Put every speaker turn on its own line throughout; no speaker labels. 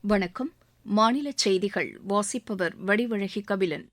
வணக்கம். மாநில செய்திகள் வாசிப்பவர் வடிவழகி கபிலன்.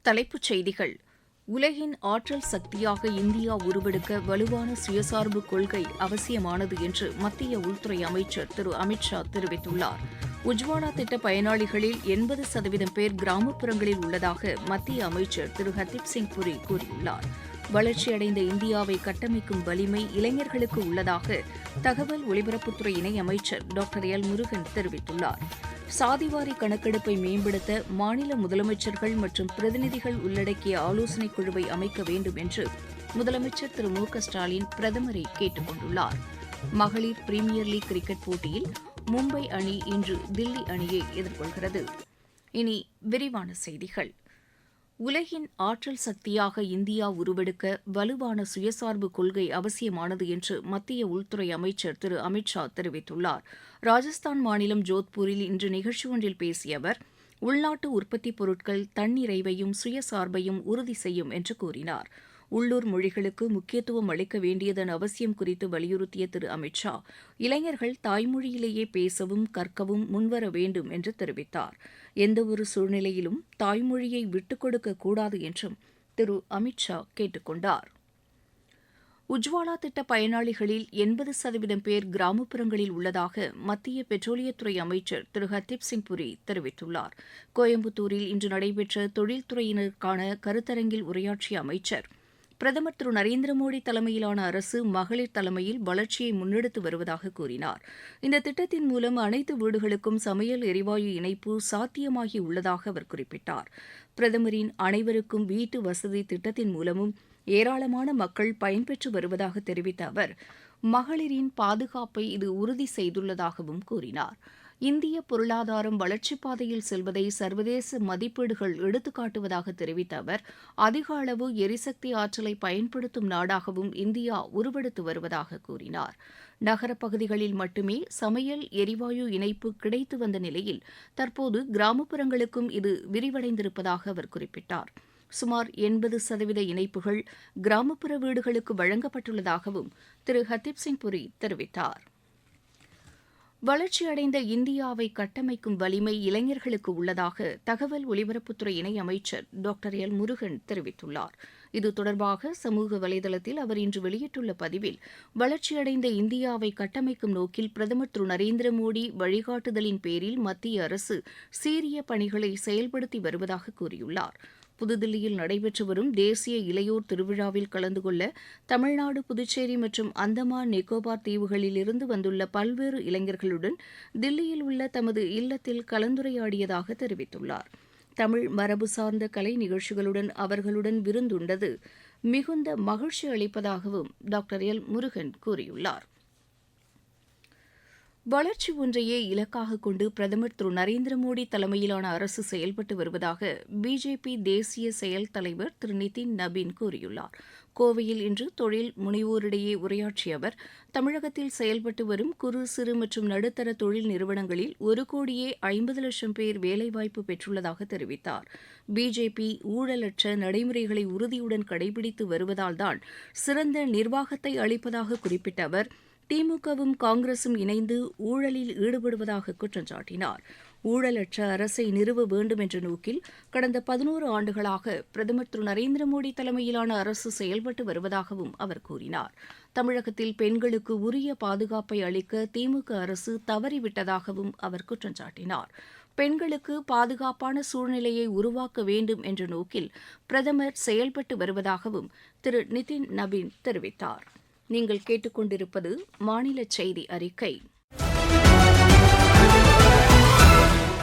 தலைப்புச் செய்திகள். உலகின் ஆற்றல் சக்தியாக இந்தியா உருவெடுக்க வலுவான சுயசார்பு கொள்கை அவசியமானது என்று மத்திய உள்துறை அமைச்சர் திரு அமித் ஷா தெரிவித்துள்ளார். உஜ்வாலா திட்ட பயனாளிகளில் 80% பேர் கிராமப்புறங்களில் உள்ளதாக மத்திய அமைச்சர் திரு ஹர்தீப் சிங் புரி கூறியுள்ளார். வளர்ச்சியடைந்த இந்தியாவை கட்டமைக்கும் வலிமை இளைஞர்களுக்கு உள்ளதாக தகவல் ஒலிபரப்புத்துறை இணையமைச்சர் டாக்டர் எல் முருகன் தெரிவித்துள்ளார். சாதிவாரி கணக்கெடுப்பை மேம்படுத்த மாநில முதலமைச்சர்கள் மற்றும் பிரதிநிதிகள் உள்ளடக்கிய ஆலோசனைக் குழுவை அமைக்க வேண்டும் என்று முதலமைச்சர் திரு மு க ஸ்டாலின் பிரதமரை கேட்டுக் கொண்டுள்ளார். மகளிர் பிரீமியர் லீக் கிரிக்கெட் போட்டியில் மும்பை அணி இன்று தில்லி அணியை எதிர்கொள்கிறது. இனி விரிவான செய்திகள். உலகின் ஆற்றல் சக்தியாக இந்தியா உருவெடுக்க வலுவான சுயசார்பு கொள்கை அவசியமானது என்று மத்திய உள்துறை அமைச்சர் திரு அமித் ஷா தெரிவித்துள்ளார். ராஜஸ்தான் மாநிலம் ஜோத்பூரில் இன்று நிகழ்ச்சி ஒன்றில் பேசிய அவர், உள்நாட்டு உற்பத்திப் பொருட்கள் தன்னிறைவையும் சுயசார்பையும் உறுதி செய்யும் என்று கூறினார். உள்ளூர் மொழிகளுக்கு முக்கியத்துவம் அளிக்க வேண்டியதன் அவசியம் குறித்து வலியுறுத்திய திரு அமித் ஷா, இளைஞர்கள் தாய்மொழியிலேயே பேசவும் கற்கவும் முன்வர வேண்டும் என்று தெரிவித்தார். எந்தவொரு சூழ்நிலையிலும் தாய்மொழியை விட்டுக் கொடுக்கக் கூடாது என்றும் திரு அமித் ஷா கேட்டுக் கொண்டார். உஜ்வாலா திட்ட பயனாளிகளில் 80% பேர் கிராமப்புறங்களில் உள்ளதாக மத்திய பெட்ரோலியத்துறை அமைச்சர் திரு ஹர்தீப் சிங் புரி தெரிவித்துள்ளார். கோயம்புத்தூரில் இன்று நடைபெற்ற தொழில்துறையினருக்கான கருத்தரங்கில் உரையாற்றிய அமைச்சர், பிரதமர் திரு நரேந்திர மோடி தலைமையிலான அரசு மகளிர் தலைமையில் வளர்ச்சியை முன்னெடுத்து வருவதாக கூறினார். இந்த திட்டத்தின் மூலம் அனைத்து வீடுகளுக்கும் சமையல் எரிவாயு இணைப்பு சாத்தியமாகி உள்ளதாக அவர் குறிப்பிட்டார். பிரதமரின் அனைவருக்கும் வீட்டு வசதி திட்டத்தின் மூலமும் ஏராளமான மக்கள் பயன்பெற்று வருவதாக தெரிவித்த அவர், மகளிரின் பாதுகாப்பை இது உறுதி செய்துள்ளதாகவும் கூறினார். இந்திய பொருளாதாரம் வளர்ச்சிப் பாதையில் செல்வதை சர்வதேச மதிப்பீடுகள் எடுத்துக்காட்டுவதாக தெரிவித்த அவர், அதிக அளவு எரிசக்தி ஆற்றலை பயன்படுத்தும் நாடாகவும் இந்தியா உருவெடுத்து வருவதாக கூறினார். நகரப் பகுதிகளில் மட்டுமே சமையல் எரிவாயு இணைப்பு கிடைத்து வந்த நிலையில் தற்போது கிராமப்புறங்களுக்கும் இது விரிவடைந்திருப்பதாக அவர் குறிப்பிட்டார். சுமார் 80% இணைப்புகள் கிராமப்புற வீடுகளுக்கு வழங்கப்பட்டுள்ளதாகவும் திரு ஹர்தீப் சிங் புரி தெரிவித்தார். வளர்ச்சியடைந்த இந்தியாவை கட்டமைக்கும் வலிமை இளைஞர்களுக்கு உள்ளதாக தகவல் ஒலிபரப்புத்துறை இணையமைச்சர் டாக்டர் எல் முருகன் தெரிவித்துள்ளார். இது தொடர்பாக சமூக வலைதளத்தில் அவர் இன்று வெளியிட்டுள்ள பதிவில், வளர்ச்சியடைந்த இந்தியாவை கட்டமைக்கும் நோக்கில் பிரதமர் திரு நரேந்திர மோடி வழிகாட்டுதலின் பேரில் மத்திய அரசு சீரிய பணிகளை செயல்படுத்தி வருவதாக கூறியுள்ளார். புதுதில்லியில் நடைபெற்று வரும் தேசிய இளையோர் திருவிழாவில் கலந்து கொள்ள தமிழ்நாடு, புதுச்சேரி மற்றும் அந்தமான் நிக்கோபார் தீவுகளிலிருந்து வந்துள்ள பல்வேறு இளைஞர்களுடன் தில்லியில் உள்ள தமது இல்லத்தில் கலந்துரையாடியதாக தெரிவித்துள்ளார். தமிழ் மரபு சார்ந்த கலை நிகழ்ச்சிகளுடன் அவர்களுடன் விருந்துண்டது மிகுந்த மகிழ்ச்சி அளிப்பதாகவும் டாக்டர் எல் முருகன் கூறியுள்ளார். வளர்ச்சி ஒன்றையே இலக்காக கொண்டு பிரதமர் திரு நரேந்திர மோடி தலைமையிலான அரசு செயல்பட்டு வருவதாக பிஜேபி தேசிய செயல் தலைவர் திரு நிதின் நபீன் கூறியுள்ளார். கோவையில் இன்று தொழில் முனைவோரிடையே உரையாற்றிய அவர், தமிழகத்தில் செயல்பட்டு வரும் குறு சிறு மற்றும் நடுத்தர தொழில் நிறுவனங்களில் 1,50,00,000 பேர் வேலைவாய்ப்பு பெற்றுள்ளதாக தெரிவித்தார். பிஜேபி ஊழலற்ற நடைமுறைகளை உறுதியுடன் கடைபிடித்து வருவதால்தான் சிறந்த நிர்வாகத்தை அளிப்பதாக குறிப்பிட்ட அவர், திமுகவும் காங்கிரசும் இணைந்து ஊழலில் ஈடுபடுவதாக குற்றம் சாட்டினார். ஊழலற்ற அரசை நிறுவ வேண்டும் என்ற நோக்கில் கடந்த 11 ஆண்டுகளாக பிரதமர் திரு நரேந்திர மோடி தலைமையிலான அரசு செயல்பட்டு வருவதாகவும் அவர் கூறினார். தமிழகத்தில் பெண்களுக்கு உரிய பாதுகாப்பை அளிக்க திமுக அரசு தவறிவிட்டதாகவும் அவர் குற்றம் சாட்டினார். பெண்களுக்கு பாதுகாப்பான சூழ்நிலையை உருவாக்க வேண்டும் என்ற நோக்கில் பிரதமர் செயல்பட்டு வருவதாகவும் திரு நிதின் நபீன் தெரிவித்தார். நீங்கள் கேட்டுக்கொண்டிருப்பது மாநில செய்தி அறிக்கை.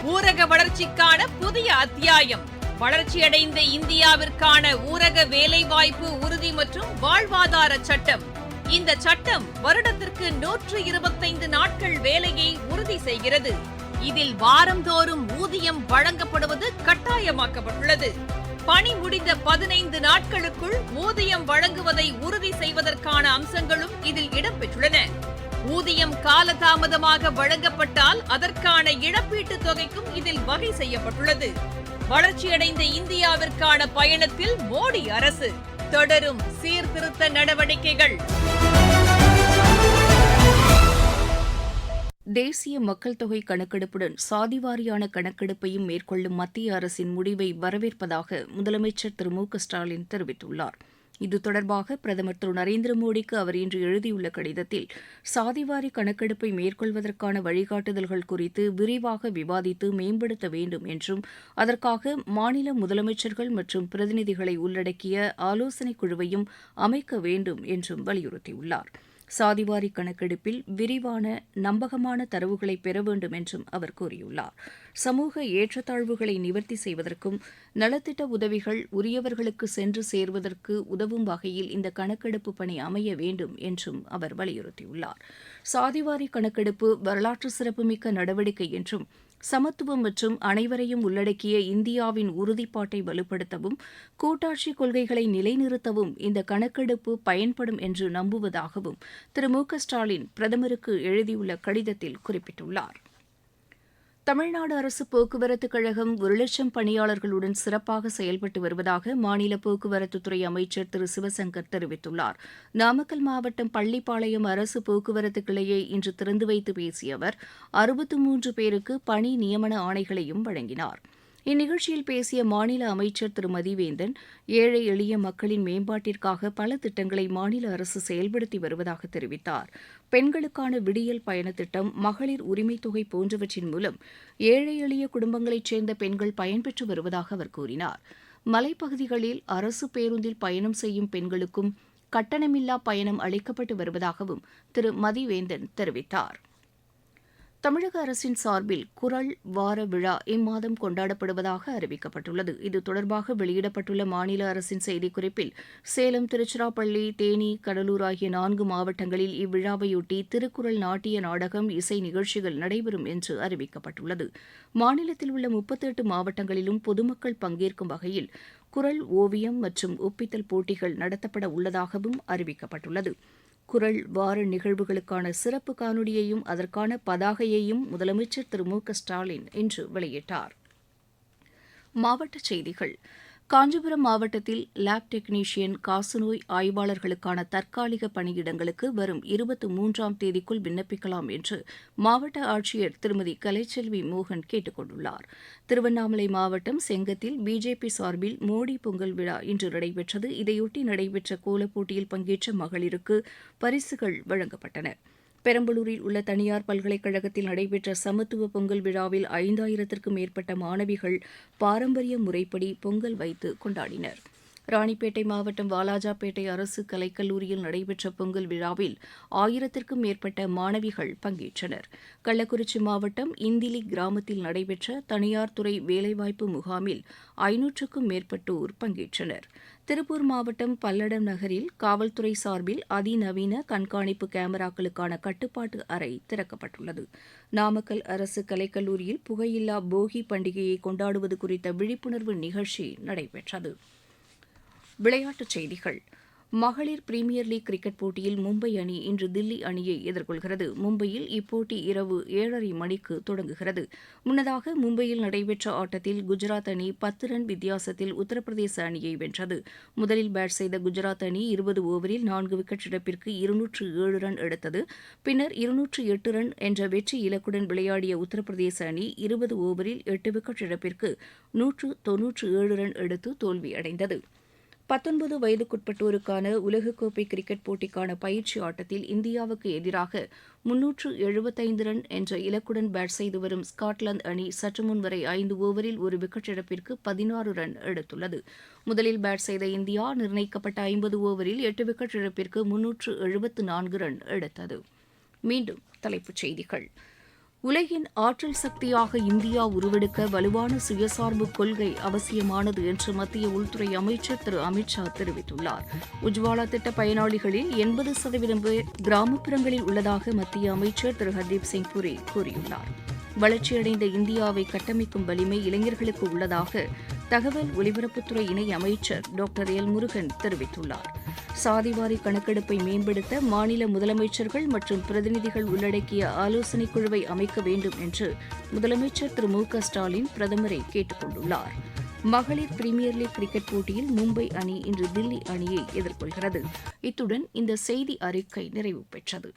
ஊரக வளர்ச்சிக்கான புதிய அத்தியாயம். வளர்ச்சியடைந்த இந்தியாவிற்கான ஊரக வேலைவாய்ப்பு உறுதி மற்றும் வாழ்வாதார சட்டம். இந்த சட்டம் வருடத்திற்கு 125 நாட்கள் வேலையை உறுதி செய்கிறது. இதில் வாரந்தோறும் ஊதியம் வழங்கப்படுவது கட்டாயமாக்கப்பட்டுள்ளது. பணி முடிந்த 15 நாட்களுக்குள் ஊதியம் வழங்குவதை உறுதி செய்வதற்கான அம்சங்களும் இதில் இடம்பெற்றுள்ளன. ஊதியம் காலதாமதமாக வழங்கப்பட்டால் அதற்கான இழப்பீட்டுத் தொகைக்கும் இதில் வகை செய்யப்பட்டுள்ளது. வளர்ச்சியடைந்த இந்தியாவிற்கான பயணத்தில் மோடி அரசு தொடரும் சீர்திருத்த நடவடிக்கைகள்.
தேசிய மக்கள் தொகை கணக்கெடுப்புடன் சாதிவாரியான கணக்கெடுப்பையும் மேற்கொள்ளும் மத்திய அரசின் முடிவை வரவேற்பதாக முதலமைச்சர் திரு மு க ஸ்டாலின் தெரிவித்துள்ளார். இது தொடர்பாக பிரதமர் திரு நரேந்திர மோடிக்கு அவர் இன்று எழுதியுள்ள கடிதத்தில் சாதிவாரி கணக்கெடுப்பை மேற்கொள்வதற்கான வழிகாட்டுதல்கள் குறித்து விரிவாக விவாதித்து மேம்படுத்த வேண்டும் என்றும் அதற்காக மாநில முதலமைச்சர்கள் மற்றும் பிரதிநிதிகளை உள்ளடக்கிய ஆலோசனைக் குழுவையும் அமைக்க வேண்டும் என்றும் வலியுறுத்தியுள்ளார். சாதிவாரி கணக்கெடுப்பில் விரிவான நம்பகமான தரவுகளை பெற வேண்டும் என்றும் அவர் கூறியுள்ளார். சமூக ஏற்றத்தாழ்வுகளை நிவர்த்தி செய்வதற்கும் நலத்திட்ட உதவிகள் உரியவர்களுக்கு சென்று சேர்வதற்கு உதவும் வகையில் இந்த கணக்கெடுப்பு பணி அமைய வேண்டும் என்றும் அவர் வலியுறுத்தியுள்ளார். சாதிவாரி கணக்கெடுப்பு வரலாற்று சிறப்புமிக்க நடவடிக்கை என்றும் சமத்துவம் மற்றும் அனைவரையும் உள்ளடக்கிய இந்தியாவின் உறுதிப்பாட்டை வலுப்படுத்தவும் கூட்டாட்சி கொள்கைகளை நிலைநிறுத்தவும் இந்த கணக்கெடுப்பு பயன்படும் என்று நம்புவதாகவும் திரு மு க ஸ்டாலின் பிரதமருக்கு எழுதியுள்ள கடிதத்தில் குறிப்பிட்டுள்ளார். தமிழ்நாடு அரசு போக்குவரத்துக் கழகம் 1,00,000 பணியாளர்களுடன் சிறப்பாக செயல்பட்டு வருவதாக மாநில போக்குவரத்துத்துறை அமைச்சர் திரு சிவசங்கர் தெரிவித்துள்ளார். நாமக்கல் மாவட்டம் பள்ளிப்பாளையம் அரசு போக்குவரத்து கிளையை இன்று திறந்து வைத்து பேசிய அவர் 63 பேருக்கு பணி நியமன ஆணைகளையும் வழங்கினார். இந்நிகழ்ச்சியில் பேசிய மாநில அமைச்சர் திரு மதிவேந்தன் ஏழை எளிய மக்களின் மேம்பாட்டிற்காக பல திட்டங்களை மாநில அரசு செயல்படுத்தி வருவதாக தெரிவித்தார். பெண்களுக்கான விடியல் பயணத் திட்டம், மகளிர் உரிமைத் தொகை போன்றவற்றின் மூலம் ஏழை எளிய குடும்பங்களைச் சேர்ந்த பெண்கள் பயன்பெற்று வருவதாக அவர் கூறினார். மலைப்பகுதிகளில் அரசு பேருந்தில் பயணம் செய்யும் பெண்களுக்கும் கட்டணமில்லா பயணம் அளிக்கப்பட்டு வருவதாகவும் திரு மதிவேந்தன் தெரிவித்தார். தமிழக அரசின் சார்பில் குறள் வார விழா இம்மாதம் கொண்டாடப்படுவதாக அறிவிக்கப்பட்டுள்ளது. இது தொடர்பாக வெளியிடப்பட்டுள்ள மாநில அரசின் செய்திக்குறிப்பில் சேலம், திருச்சிராப்பள்ளி, தேனி, கடலூர் ஆகிய 4 மாவட்டங்களில் இவ்விழாவையொட்டி திருக்குறள் நாட்டிய நாடகம், இசை நிகழ்ச்சிகள் நடைபெறும் என்று அறிவிக்கப்பட்டுள்ளது. மாநிலத்தில் உள்ள 38 மாவட்டங்களிலும் பொதுமக்கள் பங்கேற்கும் வகையில் குறள் ஓவியம் மற்றும் ஒப்பித்தல் போட்டிகள் நடத்தப்பட உள்ளதாகவும் அறிவிக்கப்பட்டுள்ளது. குறள் வார நிகழ்வுகளுக்கான சிறப்பு காணொலியையும் அதற்கான பதாகையையும் முதலமைச்சர் திரு மு க ஸ்டாலின் இன்று வெளியிட்டார். மாவட்டச் செய்திகள். காஞ்சிபுரம் மாவட்டத்தில் லேப் டெக்னீஷியன், காசநோய் ஆய்வாளர்களுக்கான தற்காலிக பணியிடங்களுக்கு வரும் 23ஆம் தேதிக்குள் விண்ணப்பிக்கலாம் என்று மாவட்ட ஆட்சியர் திருமதி கலைச்செல்வி மோகன் கேட்டுக் கொண்டுள்ளார். திருவண்ணாமலை மாவட்டம் செங்கத்தில் பிஜேபி சார்பில் மோடி பொங்கல் விழா இன்று நடைபெற்றது. இதையொட்டி நடைபெற்ற கோலப் போட்டியில் பங்கேற்ற மகளிருக்கு பரிசுகள் வழங்கப்பட்டன. பெரம்பலூரில் உள்ள தனியார் பல்கலைக்கழகத்தில் நடைபெற்ற சமத்துவ பொங்கல் விழாவில் 5000த்திற்கும் மேற்பட்ட மாணவிகள் பாரம்பரிய முறைப்படி பொங்கல் வைத்து கொண்டாடினர். ராணிப்பேட்டை மாவட்டம் வாலாஜாபேட்டை அரசு கலைக்கல்லூரியில் நடைபெற்ற பொங்கல் விழாவில் 1000த்திற்கும் மேற்பட்ட மாணவிகள் பங்கேற்றனர். கள்ளக்குறிச்சி மாவட்டம் இந்திலி கிராமத்தில் நடைபெற்ற தனியார் துறை வேலைவாய்ப்பு முகாமில் 500க்கும் மேற்பட்டோர் பங்கேற்றனர். திருப்பூர் மாவட்டம் பல்லடம் நகரில் காவல்துறை சார்பில் அதிநவீன கண்காணிப்பு கேமராக்களுக்கான கட்டுப்பாட்டு அறை திறக்கப்பட்டுள்ளது. நாமக்கல் அரசு கலைக்கல்லூரியில் புகையில்லா போகி பண்டிகையை கொண்டாடுவது குறித்த விழிப்புணர்வு நிகழ்ச்சி நடைபெற்றது. விளையாட்டுச் செய்திகள். மகளிர் பிரீமியர் லீக் கிரிக்கெட் போட்டியில் மும்பை அணி இன்று தில்லி அணியை எதிர்கொள்கிறது. மும்பையில் இப்போட்டி இரவு 7:30 மணிக்கு தொடங்குகிறது. முன்னதாக மும்பையில் நடைபெற்ற ஆட்டத்தில் குஜராத் அணி 10 ரன் வித்தியாசத்தில் உத்தரப்பிரதேச அணியை வென்றது. முதலில் பேட் செய்த குஜராத் அணி 20 ஓவரில் 4 விக்கெட் இழப்பிற்கு 207 ரன் எடுத்தது. பின்னர் 208 ரன் என்ற வெற்றி இலக்குடன் விளையாடிய உத்தரப்பிரதேச அணி 20 ஓவரில் 8 விக்கெட் இழப்பிற்கு 197 ரன் எடுத்து தோல்வியடைந்தது. 19 வயதுக்குட்பட்டோருக்கான உலகக்கோப்பை கிரிக்கெட் போட்டிக்கான பயிற்சி ஆட்டத்தில் இந்தியாவுக்கு எதிராக 375 ரன் என்ற இலக்குடன் பேட் செய்து வரும் ஸ்காட்லாந்து அணி சற்று முன் வரை 5 ஓவரில் 1 விக்கெட் இழப்பிற்கு 16 ரன் எடுத்துள்ளது. முதலில் பேட் செய்த இந்தியா நிர்ணயிக்கப்பட்ட 50 ஓவரில் 8 விக்கெட் இழப்பிற்கு 374 ரன் எடுத்தது. மீண்டும் தலைப்புச் செய்திகள். உலகின் ஆற்றல் சக்தியாக இந்தியா உருவெடுக்க வலுவான சுயசார்பு கொள்கை அவசியமானது என்று மத்திய உள்துறை அமைச்சர் திரு அமித் ஷா தெரிவித்துள்ளார். உஜ்வாலா திட்ட பயனாளிகளில் 80% பேர் கிராமப்புறங்களில் உள்ளதாக மத்திய அமைச்சர் திரு ஹர்தீப் சிங் புரி கூறியுள்ளார். வளர்ச்சியடைந்த இந்தியாவை கட்டமைக்கும் வலிமை இளைஞர்களுக்கு உள்ளதாக தகவல் ஒலிபரப்புத்துறை இணை அமைச்சர் டாக்டர் எல் முருகன் தெரிவித்துள்ளார். சாதிவாரி கணக்கெடுப்பை மேம்படுத்த மாநில முதலமைச்சர்கள் மற்றும் பிரதிநிதிகள் உள்ளடக்கிய ஆலோசனைக் குழுவை அமைக்க வேண்டும் என்று முதலமைச்சர் திரு மு க ஸ்டாலின் பிரதமரை கேட்டுக் கொண்டுள்ளார். மகளிர் பிரீமியர் லீக் கிரிக்கெட் போட்டியில் மும்பை அணி இன்று தில்லி அணியை எதிர்கொள்கிறது. இத்துடன் இந்த செய்தி அறிக்கை நிறைவு பெற்றது.